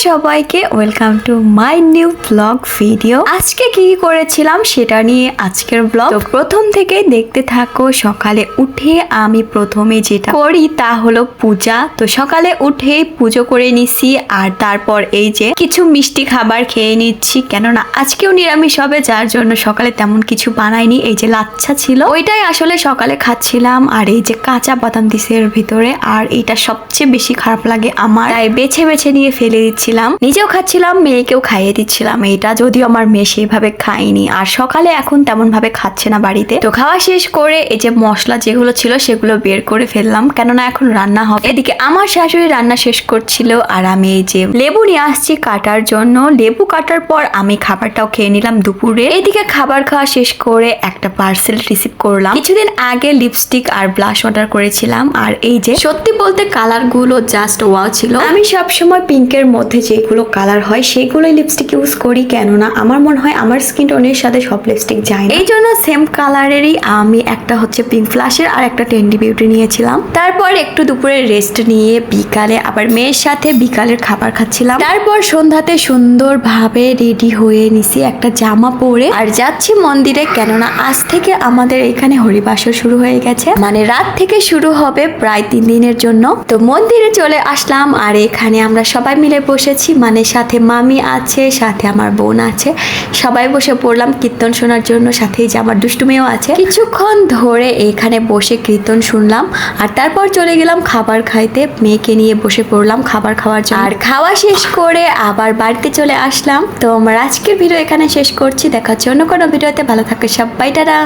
সবাইকে welcome to my new blog video. আজকে কি করেছিলাম সেটা নিয়ে আজকের ব্লগ। তো প্রথম থেকে দেখতে থাকো। সকালে উঠে আমি প্রথমে যেটা করি তা হলো পূজা। তো সকালে উঠেই পুজো করে নিছি আর তারপর এই যে কিছু মিষ্টি খাবার খেয়ে নিচ্ছি, কেননা আজকেও নিরামিষ হবে, যার জন্য সকালে তেমন কিছু বানাইনি। এই যে লাচ্ছা ছিল ওইটাই আসলে সকালে খাচ্ছিলাম, আর এই যে কাঁচা বাদাম দিছে এর ভিতরে, আর এটা সবচেয়ে বেশি খারাপ লাগে আমার, তাই বেছে বেছে নিয়ে ফেলে দিচ্ছিলাম, নিজেও খাচ্ছিলাম, মেয়েকেও খাইয়ে দিচ্ছিলাম। এটা যদিও আমার মেয়ে সেভাবে খায়নি, আর সকালে এখন তেমন ভাবে খাচ্ছে না বাড়িতে। তো খাওয়া শেষ করে এই যে মশলা যেগুলো ছিল সেগুলো বের করে ফেললাম, কেননা এখন রান্না হবে। এদিকে আমার শাশুড়ি রান্না শেষ করছিল, আর আমি এই যে লেবু নিয়ে আসছি কাটার জন্য। লেবু কাটার পর আমি খাবারটাও খেয়ে নিলাম দুপুরে। এদিকে খাবার খাওয়া শেষ করে একটা পার্সেল রিসিভ করলাম। কিছুদিন আগে লিপস্টিক আর ব্লাশ অর্ডার করেছিলাম, আর এই যে সত্যি বলতে কালার গুলো জাস্ট ওয়াও ছিল। আমি সবসময় পিঙ্কের মধ্যে যেগুলো কালার হয় সেগুলোই লিপস্টিক ইউজ করি, কেননা আমার মনে হয় আমার স্কিন টোনের সাথে সব লিপস্টিক যায় না। এই জন্য সেম কালারেরই আমি একটা হচ্ছে পিঙ্ক ফ্লাশের আর একটা টেন্ডি বিউটি নিয়েছিলাম। তারপর একটু দুপুরে রেস্ট নিয়ে বিকালে আবার মেয়ের সাথে বিকালের খাবার খাচ্ছিলাম। তারপর সন্ধ্যাতে সুন্দরভাবে রেডি হয়ে নিছি একটা জামা পরে, আর যাচ্ছি মন্দিরে, কেননা আজ থেকে আমাদের এখানে হরিবাসর শুরু হয়ে গেছে, মানে রাত থেকে শুরু হবে প্রায় 3 দিনের জন্য। তো মন্দিরে চলে আসলাম, আর এখানে আমরা সবাই মিলে বসেছি, মানে সাথে মামি আছে, সাথে আমার বোন আছে, সবাই বসে পড়লাম কীর্তন শোনার জন্য। সাথে যে আমার দুষ্টু মেয়েও আছে। কিছুক্ষণ ধরে এখানে বসে কীর্তন শুনলাম, আর তারপর চলে গেলাম খাবার খাইতে। মেয়েকে নিয়ে বসে পড়লাম খাবার খাওয়ার জন্য, আর খাওয়া শেষ করে আবার বাড়িতে চলে আসলাম। তো আমার আজকের ভিডিও এখানে শেষ করছি, দেখার জন্য কোনো ভিডিওতে। ভালো থাকে সবাই, টাটা।